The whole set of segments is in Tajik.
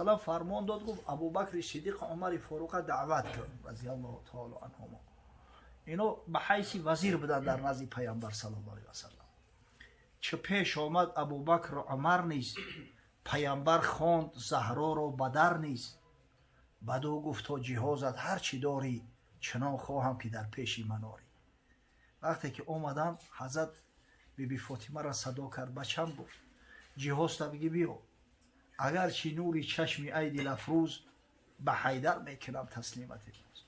وسلم فرمان داد گفت ابوبکر صدیق عمر فاروق دعوت کرد رضی الله تعالی عنهما. اینو به حیث وزیر بودن در نزد پیامبر صلی الله علیه و سلم. چه پیش آمد ابوبکر و عمر نیز پیامبر خواند زهرا رو بدر نیز. بدو گفت تا جهازت هر چی داری چنان خواهم که در پیشی من آری. وقتی که اومدن حضرت بیبی فاطمه را صدا کرد بچم گفت جهاز تا بگی بیا اگر چی نوری چشمی ای دل افروز به حیدر میکنم تسلیمت امروز.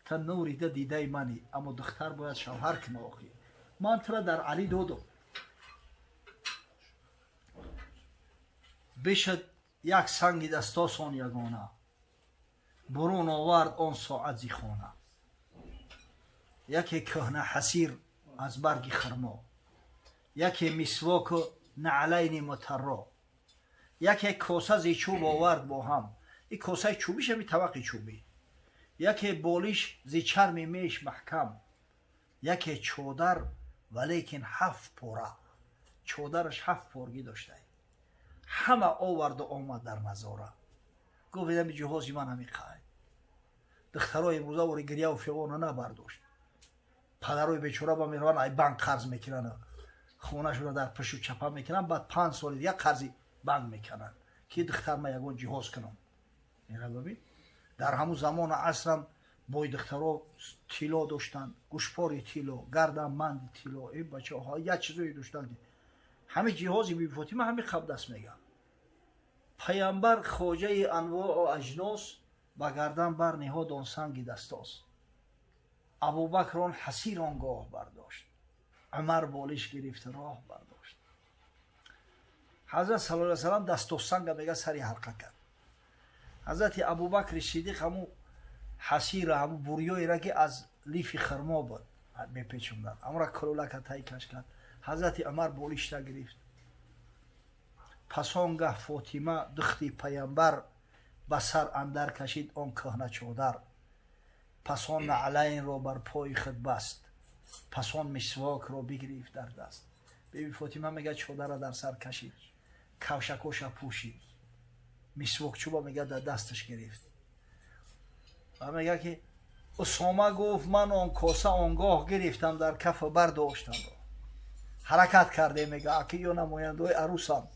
تا نوری ده دیده منی اما دختر باید شوهر کنه آخی. من ترا در علی دادم بشد یک سنگ دستاسان یگانه برون آورد آن ساعت زی خانه. یکی کهنه حسیر از برگ خرما، یکی مسواک نعلین مترا، یکی کاسه زی چوب آورد با هم. این کاسه چوبیش همی طبق چوبی، یکی بالیش زی چرم میش محکم، یکی چادر ولیکن 7 پاره، چادرش 7 پارگی داشته. همه آورد و آمد در نظاره. گفت اینم جهازی من همی خواهی. دخترای امروزه وری گریه و فیغان نبرداشت. پدرای بیچاره با میروان ای بانک قرض میکنن، خونه‌شون رو در پشت و چپا میکنن، بعد 5 سال دیگه قرضی بانک میکنن که دختر ما یگون جهاز کنم. این را ببین در همون زمان عصرم بای دخترها تیلا داشتن، گوشپاری تیلا، گردنبند تیلا. این بچه ها یک چیزایی داشتن که همه جهازی بی فاطمه همه خب دست میگن. پیامبر خواجه انواع و اجناس با گردن بر نهاد آن سنگ دستاس. ابوبکر آن حسیر آنگاه برداشت، عمر بالش گرفت راه برداشت. حضرت صلی الله علیه و سلم دست و سنگ میگه سری حلقه کرد. حضرت ابوبکر صدیق همو حسیر همو بوریایی را که از لیف خرما بود میپیچوندن اما را کلولک تای کش کرد. حضرت عمر بالش تا گرفت. پس آنگه فاطمه دختی پیامبر به سر اندر کشید آن کهنه چادر. پس آن نعلین را بر پای خود بست، پس آن مسواک را بگرفت در دست. بیبی فاطمه میگه چادر را در سر کشید، کوشکوش پوشید، مسواک چوبا میگه در دستش گرفت و میگه که اسامه گفت من آن کاسه آنگاه گرفتم در کف برداشتم را حرکت کرده. میگه اکی یا نماینده عروسم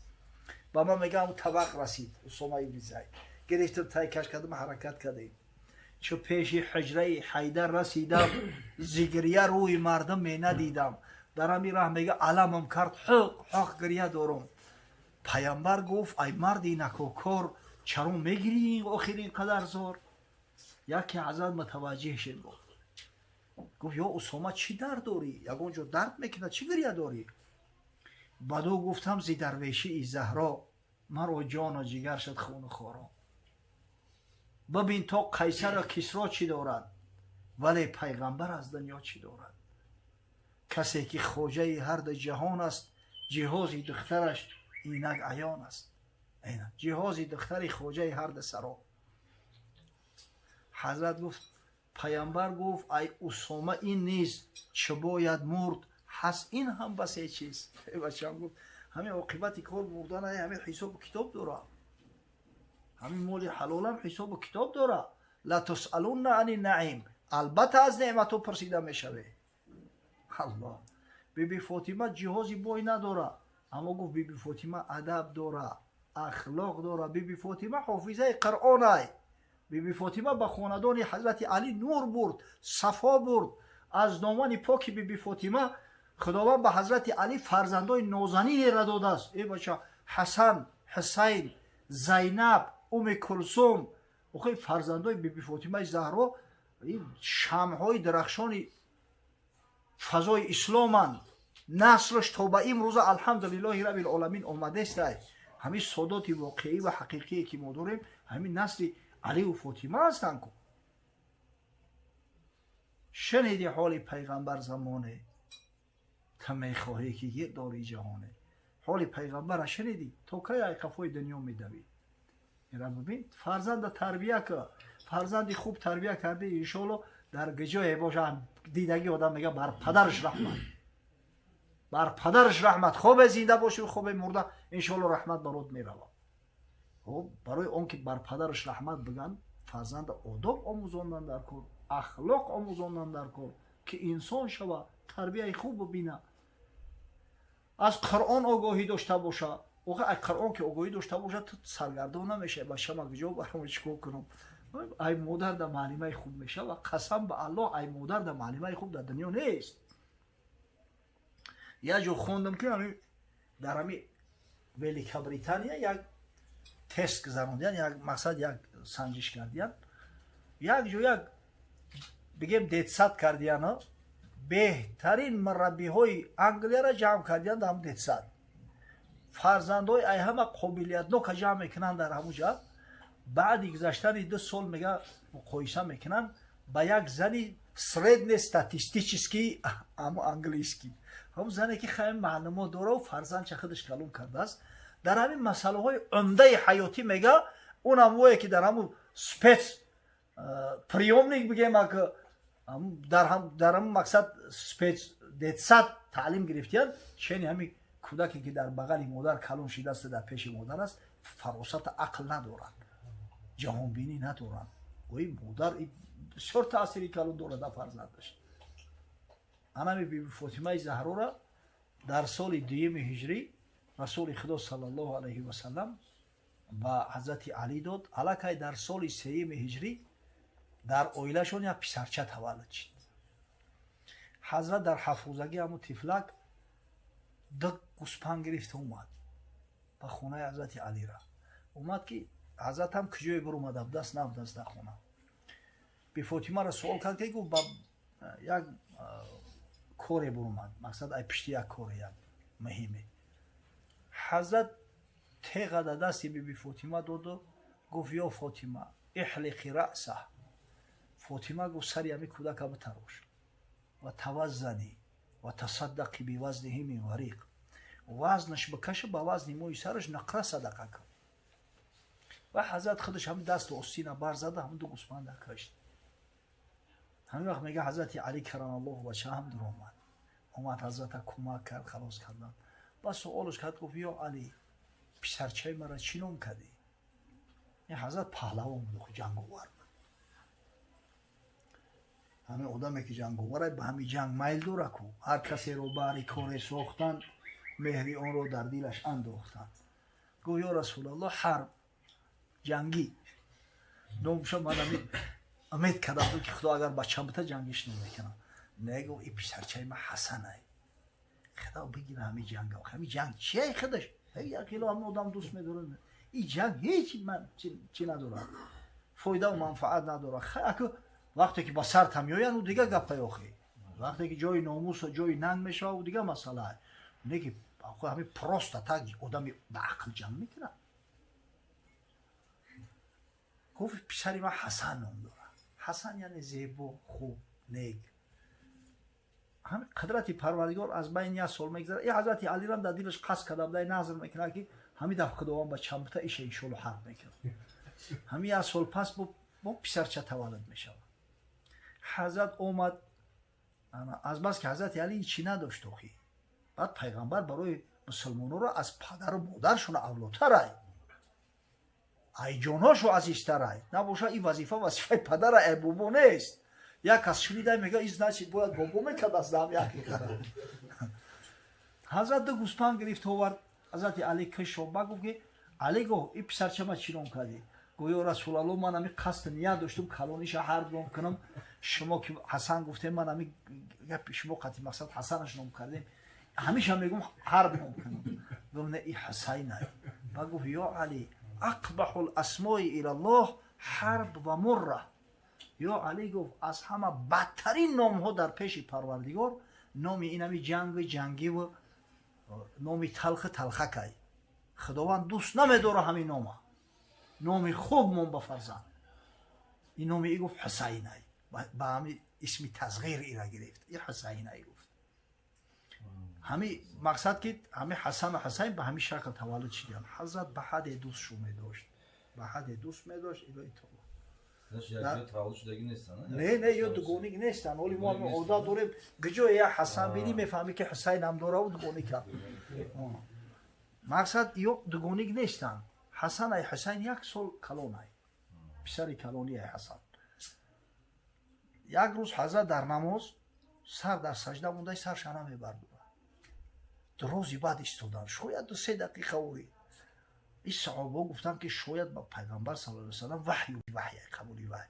با من میگه اون طبق رسید. اسامه ابن زید گرفتم تای کش کردم حرکت کردیم. چو پیش حجره حیدر رسیدم زگریه روی مردم می ندیدم. در همین راه میگه علمم کرد حق گریه دارم. پیامبر گفت ای مردی نکوکار چرا میگیری آخرین قدر زار. یکی حضرت متوجه شد گفت یا اسامه چی درد داری؟ یگون جو درد میکنه چی گریه داری؟ بدو گفتم زی درویشی ای زهرا مرا جان و جگر شد خون خورا. ببین تا قیصر و کسرا چی دارد ولی پیغمبر از دنیا چی دارد. کسی که خواجه هر دو جهان است جهازی دخترش اینک عیان است. اینک جهازی دختری خواجه هر دو سرا. حضرت گفت پیامبر گفت ای اسامه این نیست چه باید مرد هست این هم بس ای چیز. بچه هم گفت همین عاقبت کار مردن همین حساب و کتاب داره، همین مال حلال هم حساب و کتاب داره. لا تسالون عن النعیم، البته از نعمتو پرسیده میشوه. الله بیبی فاطمه جهازی بای نداره اما گفت بیبی فاطمه ادب داره، اخلاق داره. بیبی فاطمه حافظه قرآن ای. بیبی فاطمه به خاندان حضرت علی نور برد، صفا برد. از دامن پاک بیبی فاطمه خداوند به حضرت علی فرزندای نازنین را داده است. ای بچه حسن، حسین، زینب، ام کلثوم، اوخی فرزندای بیبی فاطمه زهرا شمعهای درخشان فضای اسلامند. نسلش تا به امروز الحمدلله رب العالمین آمده است. همین سادات واقعی و حقیقی که ما داریم همین نسل علی و فاطمه هستند. شنیدی حال پیغمبر زمانه تا میخواهی که یه داری جهانه. حال پیغمبر شنیدی تا که ای قفای دنیا میدوی. این را ببین فرزند تربیه که فرزندی خوب تربیه کرده انشالله در گجای باشه. دیدگی آدم میگه بر پدرش رحمت، بر پدرش رحمت. خوب زنده باشه خوب مرده انشالله رحمت برات میروه. برای اون که بر پدرش رحمت بگن فرزند آداب آموزاندن در کن، اخلاق آموزاندن در کن که انسان شوه، تربیه خوب ببینه، از قرآن آگاهی داشته باشه. از قرآن که آگاهی داشته باشه تو سرگردان نمیشه. با شما کجا برام چیکار کنم؟ ای مادر در معلمه خوب میشه و قسم به الله ای مادر در معلمه خوب در دنیا نیست. یه جو خوندم که در همی ولیکا بریتانیا یک تست گذراندن، یک مقصد یک سنجش کردن، یک جو یک بگیم دیدسات کردن، بهترین مربی های انگلیا را جمع کردن در هم دیدسات. فرزندای ای همه قابلیت نو که جمع میکنن در همونجا، بعد گذشتن 2 سال میگه مقایسه میکنن با یک زنی سردن استاتیستیچیسکی اما انگلیسکی، هم زنی که خیلی معلومات داره و فرزند چه خودش کلون کرده است در همین مسئله های عمده حیاتی. میگه اون هم که در همون سپیس پریومنیک بگیم که در همون مقصد سپیس دیدسات تعلیم گرفتیان، چنین همین کودکی که در بغل مادر کلون شده است در پیش مادر است، فراست عقل ندارن، جهان بینی ندارن. وی مادر بسیار تأثیری کلون داره در فرزندش. انمی بیبی فاطمه زهرا را در سال 2 هجری رسول خدا صلی الله علیه و سلم با حضرت علی داد. الکی در سال 3 هجری در اویلشون یک پسرچه تولد شد. حضرت در حفوظگی همون تفلک 2 گوسپند گرفت اومد به خونه حضرت علی را. اومد که حضرت هم کجای بر اومده دست نبودست در خونه. بی فاطمه را سوال کرد که با یک کوره بر اومد، مقصد ای پشتی یک کوره یک مهمه. حضرت تیغ در دست بی فاطمه داد و گفت یا فاطمه احلقی رأسه. فاطمه گفت سری همی کودک بتراش و توزنی و تصدقی بی وزنه من ورق، وزنش بکشه با وزن موی سرش نقره صدقه کن. و حضرت خودش هم دست و استین بر زده، هم 2 گوسپند کشت. همین وقت میگه حضرت علی کرم الله وجهه هم در اومد حضرت کمک کرد، خلاص کردن. با سوالش کرد گفت یا علی پسرچه مرا چی نام کردی؟ این حضرت پهلوان بود، جنگاور بود. همه آدمی که جنگاوره به همین جنگ میل داره کو، هر کسی رو باری کار ساختن، مهری آن رو در دلش انداختن. گفت یا رسول الله حرب جنگی نومشم من امید کردم که خدا اگر بچم بته جنگش نمیکنم. نگو این پسرچه ما حسنه، خدا بگیره همین جنگ. همین جنگ چیه خودش؟ یک کیلو هم آدم دوست میداره. این جنگ هیچ من چی نداره، فایده و منفعت نداره. خیلی وقتی که با سر تمیاین و دیگه گپه آخی، وقتی که جای ناموس و جای ننگ میشه و دیگه مسئله های نگی همین پروست تک آدم به عقل جمع میکنه. گفت پسری من حسن نام داره. حسن یعنی زیبا، خوب، نیک. همین قدرتی پروردگار از بین 1 سال میگذره. این حضرت علی را در دلش قصد کرده بود، نظر میکنه که همین دفعه خداوند بچه‌ام بته ایش ان شاء الله حرب میکنه. همین 1 سال پس با پسرچه تولد میشه. حضرت اومد از بس که حضرت علی چی نداشت توخی. بعد پیغمبر برای مسلمانان را از پدر و مادرشون اولاتر ای جاناشو عزیزتر نباشه. این وظیفه پدر ای بابا نیست. یک کس شنیده میگه ایز نچید باید بابا میکرد از دم یکی کرد. حضرت 2 گوسپند گرفت آورد حضرت علی کش و بگو که علی گفت این پسرچه ما چی نام کردی؟ گفت یا رسول الله من همی قصد نیت داشتم کلانیش حرب نام کنم، شما که حسن گفته من همی شما قطعی مقصد حسنش نام کردیم، همیشه میگم حرب نام کنم. گفت نه این حسینه. بگو یا علی اقبح الاسماء الى الله حرب و مره. یا علی گفت از همه بدترین نام ها در پیش پروردگار نام این همی جنگی و نامی تلخه که خداوند دوست نمیداره. همین نام خوب من بفرزند. این نامی ای گفت حسینه، با همین اسمی تصغیر ای را گرفت. این حسینه ای گفت. همین مقصد که همین حسن و حسین به همین شکل تولد شدن. حضرت به حد دوست شو می داشت، به حد دوست می داشت. الهی نه یا دوگونی نیستن. ولی ما عادت داریم گجای یا حسن بینی میفهمی که حسین هم داره و دوگونی کرد. مقصد یا دوگونی نیستن. ҳасан ай ҳусайн 1 сол калон ай писари калони ай ҳасан як рӯз ҳазрат дар намоз сар дар саҷда мондаи сарша намебардора дрози баъд истодан шояд 2-3 дақиқа ури ин саҳоба гуфтанд ки шояд ба пайғамбар саллаллоҳу алайҳи ва саллам ваҳй қабули ваҳй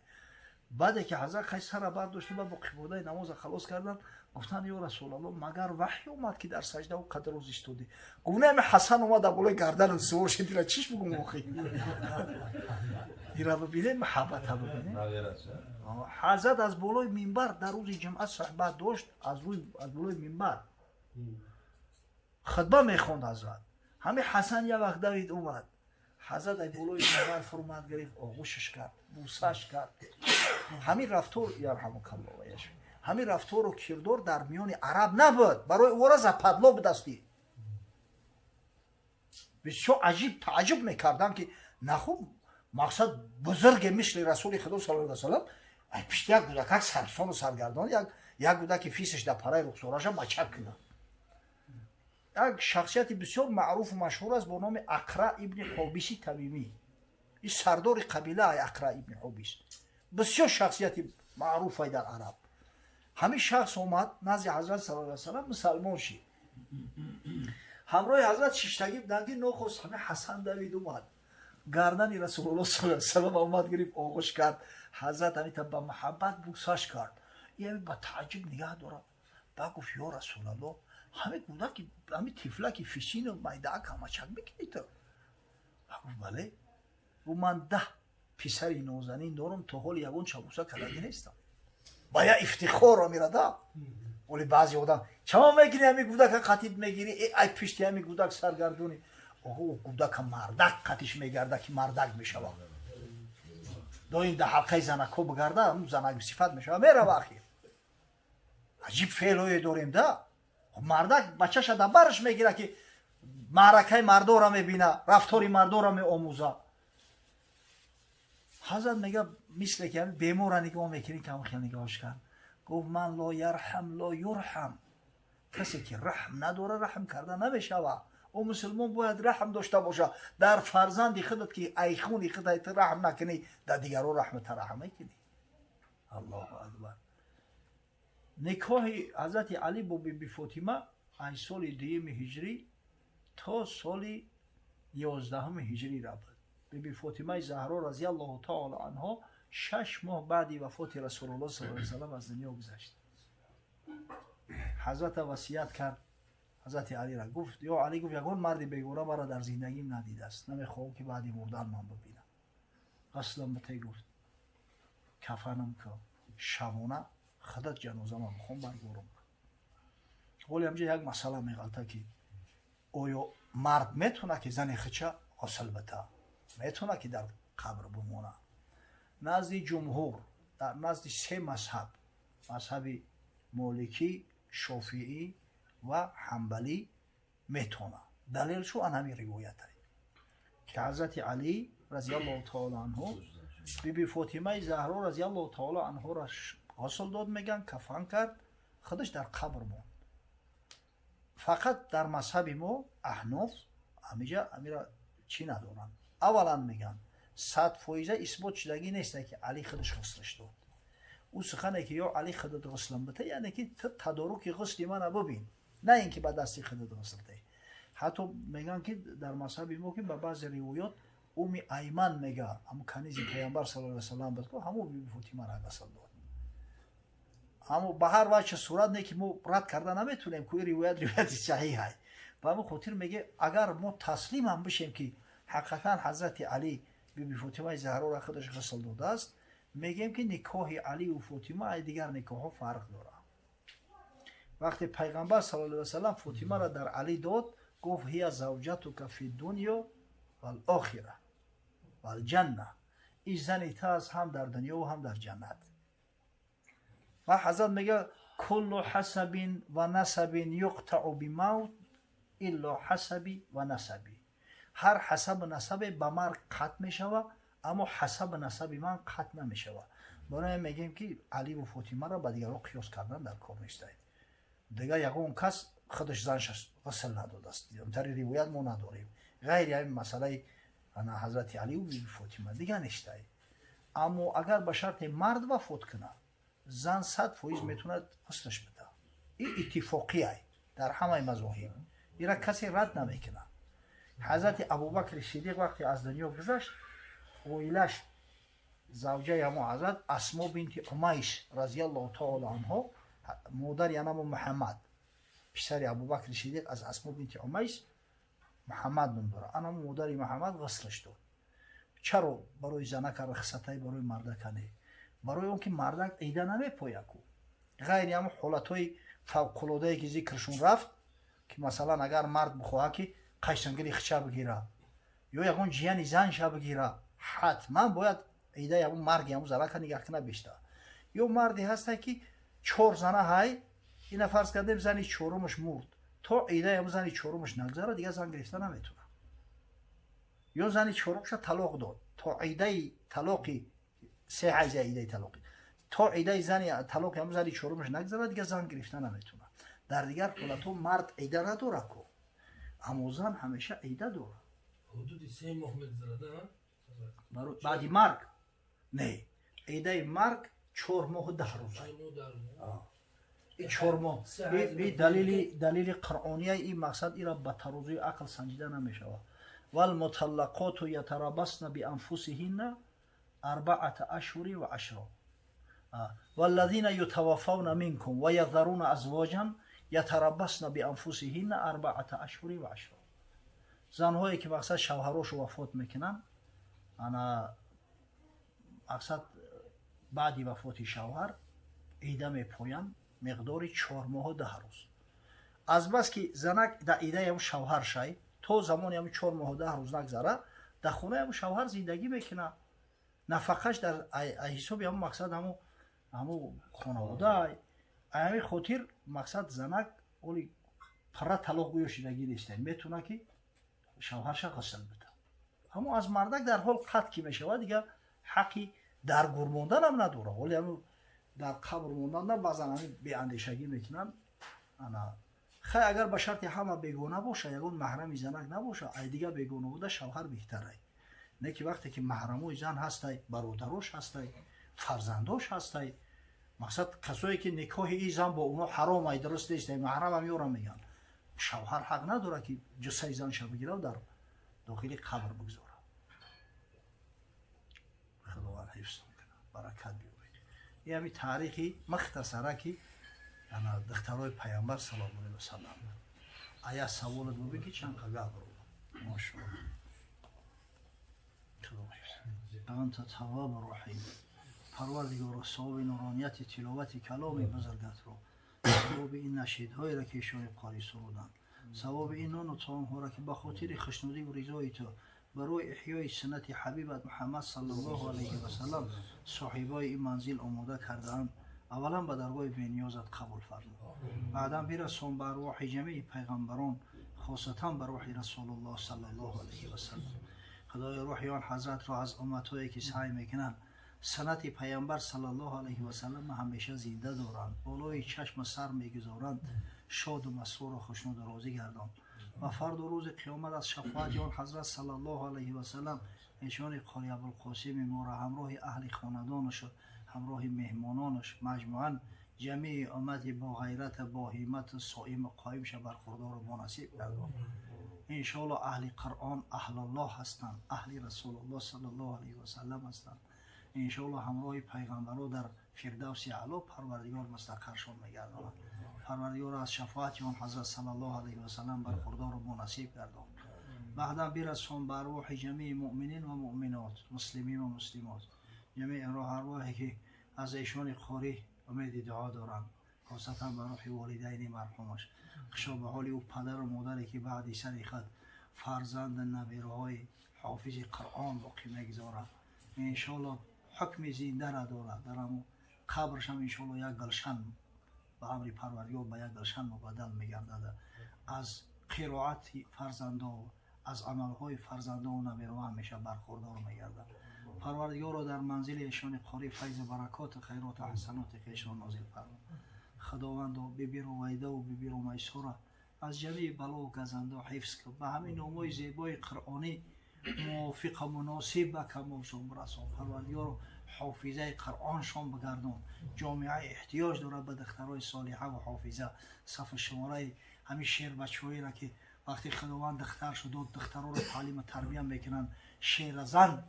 баъде ки ҳазрат қай сара бардошта ба боқифодаи намоза халос карданд гуфтанд ё расулаллоҳ магар ваҳй омад ки дар саҷда ӯ қадр роз истоди гуфт ами ҳасан омад дар болои гарданам суор шуд ира чиш бигум охи ира бибинед маҳаббата бибинед ҳазрат аз болои минбар дар рӯзи ҷумъат суҳбат дошт аз болои минбар хутба мехонд ҳазрат ҳамин ҳасан як вақт давид омад ҳазрат ай болои минбар фурмат гирифт оғӯшаш кард бусаш кард ҳамин рафтор ярҳамукаллоҳ ва яшфи ҳамин рафтору кирдор дар миёни араб набуд барои ора западло будасти бисёр аҷиб тааҷҷуб мекардам ки нахуб мақсад бузурге мисли расули худо саллаллоҳу алайҳи ва саллам ай пишти як гудакак сарсону саргардон як гудаки фисаш дар параи рухсораша мачак кунад як шахсияти бисёр маъруфу машҳур аст бо номи ақра ибни ҳобиси тамимӣ ин сардори қабила ай ақра ибни ҳобис бисёр шахсияти маъруфай дар араб ҳамин шахс омад назди ҳазрат саллаллоҳу алайҳи ва саллам мусалмон шид ҳамроҳи ҳазрат шиштагӣ буданд ки нохост ҳамин ҳасан давид омад гардани расулуллоҳ саллаллоҳу алайҳи ва саллам омад гирифт оғӯш кард ҳазрат ҳамита ба маҳаббат бусаш кард ин ба тааҷҷуб нигаҳ дорад ба гуфт ё расулаллоҳ ҳамин гудаки ҳамин тифлаки фисину майдаак ҳамачак мекунӣ ту гуфт бале гуфт ман 10 писари нозанин дорам то ҳоли ягон чабуса кардаги нестам ба я ифтихор амирада оли баъзе одам чамо мекунӣ ҳамин гудака қатид мегирӣ ай пишти ҳамин гудак саргардонӣ оҳо гудака мардак қатиш мегарда ки мардак мешавад доим дар ҳалқаи занакҳо бигарда занак сифат мешавад мерава ахир аҷиб феълое дорем да мардак бачаша дар бараш мегира ки маъракаи мардора мебина рафтори мардора меомӯза ҳазрат мега мисле ки бемора нигоҳ мекунӣ ки ҳамон хел нигоҳаш кард гуфт ман ло ярҳам ло юрҳам касе ки раҳм надора раҳм карда намешавад ӯ мусулмон бояд раҳм дошта бошад дар фарзанди худат ки айхуни худат раҳм накунӣ дар дигарон раҳму тараҳм мекунӣ аллоҳу акбар никоҳи ҳазрати алӣ бо биби фотима аз соли 2 ҳиҷрӣ то соли 11 ҳиҷрӣ рабуд биби фотимаи заҳро разияллоҳу таъола анҳо 6 моҳ баъди вафоти расулуллоҳ саллаллоҳу алайҳи ва саллам аз дунё гузашт ҳазрата васият кард ҳазрати алира гуфт ё алӣ гуфт ягон марди бегона маро дар зиндагим надидааст намехоҳам ки баъди мурдан ман бибинам ғаслам бите гуфт кафанам ко шабона худат ҷанозама мехоҳам баргорам ҳоли ҳамҷо як масъала меғалта ки оё мард метавона ки зани хуча ғасл бита метавона ки дар қабр бимона назди ҷумҳур дар назди 3 мазҳаб мазҳаби моликӣ шофиӣ ва ҳамбалӣ метавона далелшу ан ҳамин ривоятай ки ҳазрати алӣ разияллоҳу таъола анҳу биби фотимаи заҳро разияллоҳу таъола анҳуро ғасл дод меган кафан кард худаш дар қабр монд фақат дар мазҳаби мо аҳноф ҳамиҷа амира чӣ надоранд аввалан меган 100% исбот шудагӣ нест ки алӣ худаш ғуслаш дод ӯ сухане ки ё алӣ худат ғуслам бита яъне ки тадоруки ғусли мана бубин на ин ки ба дасти худат ғусл деҳ ҳатто меган ки дар мазҳаби мо ки ба баъзе ривоёт уми айман мега ҳамун канизи пайғамбар саллаллоҳу алайҳи ва саллам буд ҳамун биби фотимаро ғусл дод аммо ба ҳар ваҷҳ сурат не ки мо рад карда наметавонем ки ривояти саҳиҳай ба ҳамин хотир меге агар мо таслимам бишем ки ҳақиқатан ҳазрати алӣ биби фотимаи заҳроро худаш ғусл додааст мегем ки никоҳи алию фотима ай дигар никоҳҳо фарқ дорад вақте пайғамбар саллаллоҳу алайҳи ва саллам фотимаро дар алӣ дод гуфт ҳия завҷатука фи дунё вал охира вал ҷанна ин зани та аст ҳам дар дунё ва ҳам дар ҷаннат ва ҳазрат мега куллу ҳасабин ва насабин юқтаъу бимавтилло ҳасаби ва насаби ҳар ҳасабу насабе ба марг қатъ мешавад аммо ҳасабу насаби ман қатъ намешавад барои мегем ки алию фотимаро ба дигарон қиёс кардан дар кор нестад дигар ягон кас худаш занаш ғусл надодааст онтари ривоят мо надорем ғайри ҳамин масъалаи انا حضرت علی و بیبی فاطمه دیگه نشته. اما اگر به شرط مرد وفات کنه زن 100% میتونه غسلش بده. این اتفاقی است در همه مذاهب، اینا کسی رد نمیکنه. حضرت ابوبکر صدیق وقتی از دنیا گذشت اویلش زوجه همو حضرت اسما بنت امیس رضی الله تعالی عنها، مادر یعنی محمد، پسر ابوبکر صدیق از اسما بنت امیس محمد نام داره. انا مادر محمد غسلش داد. چرا برای زنک رخصتای برای مردک نه؟ برای اون که مردک عیده نمیپوید کو. غیر هم حالتهای فوق العاده که ذکرشون رفت که مثلا اگر مرد بخواه که قشنگری خچه بگیره یا یکون جیانی زنش بگیره حتما باید عیده همون مرگ همون زنک نگاه کنه بیشتر. یا مردی هسته که 4 زنه های این فرض کردیم زنی 4مش مرد تا عیده همون زنی 4مش نگذره دیگه زن گرفته نمیتونه. یا زنی 4مش طلاق داد تا عیده طلاقی 3 عیده طلاقی تا عیده زنی طلاق همون زنی 4مش نگذره دیگه زن گرفته نمیتونه. در دیگر حالتو مرد عیده نداره کو، اما زن همیشه عیده داره. حدود 3 ماه میگذره بعد مرگ نه، عیده مرگ 4 ماه و 10 روز. این 4 ماه این دلیل قرآنی این مقصد ایرا به ترازوی عقل سنجیده نمیشه. والمطلقات یتربصن بانفسهن 4 اشهر و 10 والذین یتوفون منکم و یذرون ازواجا یتربصن بانفسهن 4 اشهر و 10. زنهایی که مقصد شوهراشو وفات میکنن، انا مقصد بعدی وفات شوهر عیده میپوین مقداری 4 ماه و 10 روز. از بس که زنک در عیده هم شوهر شای تو زمانی هم 4 ماه و 10 روز نگذره در خونه هم شوهر زندگی میکنه، نفقش در حساب هم مقصد همو خانواده همین خاطر مقصد زنک اولی پره طلاق گویا شدگی نیسته میتونه که شوهرش غسل بده. اما از مردک در حال قطع که میشه دیگه حقی در گور موندن هم نداره، ولی همو در قبر موندن نه بعضا همین بی اندیشگی میکنن. انا خیلی اگر به شرط همه بیگانه باشه یکون محرم زنک نباشه ای دیگه بیگانه بوده شوهر بهتره. نه که وقتی که محرموی زن هسته، برادروش هسته، فرزنداش هسته، مقصد کسایی که نکاح این زن با اونا حرام ای درست نیست محرم هم یورم میگن، شوهر حق نداره که جسه زنش بگیره و در داخل قبر بگذاره. خداوند حفظ کنه، برکت بیاره. این همین تاریخی مختصره که انا دخترای پیامبر صلی الله علیه و سلم. آیا سوالت بود که چند قبل برو؟ ماشاءالله. انت تواب الرحیم. پروردگار ثواب نورانیت تلاوت کلام بزرگت رو، ثواب این نشیدهایی را که ایشان قاری سرودند، ثواب این نان و طعام ها را که به خاطر خشنودی و رضای تو برای احیای سنت حبیبت محمد صلی الله علیه و سلم صاحبای این منزل آماده کردند، اولا به درگاه بی‌نیازت قبول فرما، بعدا برسان به ارواح جمیع پیغمبران، خاصتا به روح رسول الله صلی الله علیه و سلم. خدای روحیان حضرت را از امتهایی که سعی میکنند سنت پیامبر صلی الله علیه و سلم همیشه زنده دارند، بالای چشم سر میگذارند، شاد و مسرور و خوشنود و راضی گردان و فردا روز قیامت از شفاعت آن حضرت صلی الله علیه و سلم ایشان قاری ابوالقاسم ما را همراه اهل خاندانش، همراه مهمانانش، مجموعاً جمیع امت با غیرت، با همت، صائم و قائم شه برخوردار و بانصیب گردان. ان شاء الله اهل قرآن اهل الله هستند، اهل رسول الله صلی الله علیه و سلم هستند. ان شاء الله همراه پیغمبرها در فردوس اعلی پروردگار مستقرشان میگرداند. پروردگار از شفاعت آن حضرت صلی الله علیه و سلم برخوردار و بانصیب گردان. بعدا برسان بر روح جمیع مؤمنین و مؤمنات، مسلمین و مسلمات، جمیع ارواحی که از ایشان قاری امید دعا دارند، خاصتا بر روح والدین مرحومش، خشا به حال او پدر و مادری که بعد سر خود فرزند نبیرهای حافظ قرآن باقی میگذارند. ان شاء الله حکم زنده را دارد، در همون قبرش هم ان شاء الله یک گلشن به امر پروردگار به یک گلشن مبدل میگردد. از قرائت فرزندان، از عملهای فرزندان و نبیرها همیشه برخوردار میگردد. پروردگار را در منزل ایشان قاری فیض برکات خیرات و حسنات ایشان نازل فرما. خداوند ببیر و ویده و ببیر و میسر از جمیع بلا و گزنده و حفظ کن. به همین نامای زیبای قرآنی موافق و مناسب به کمالشان برسان. پروردگار حافظه قرآنشان بگردان. جامعه احتیاج دارد به دخترای صالحه و حافظه. صف شماره همین شعر بچه‌ای را که وقتی خداوند دختر شد دخترها را تعلیم و تربیت میکنن، شعر زن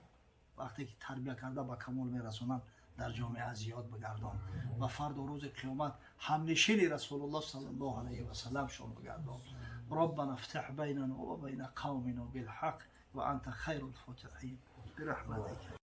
وقتی که تربیت کرده به کمال میرسونن، در جامعه زیاد بگردان و فرد و روز قیامت همنشین رسول الله صلی الله علیه و سلم شون بگردان. ربنا افتح بیننا و بین قومنا بالحق و انت خیر الفاتحین برحمتک.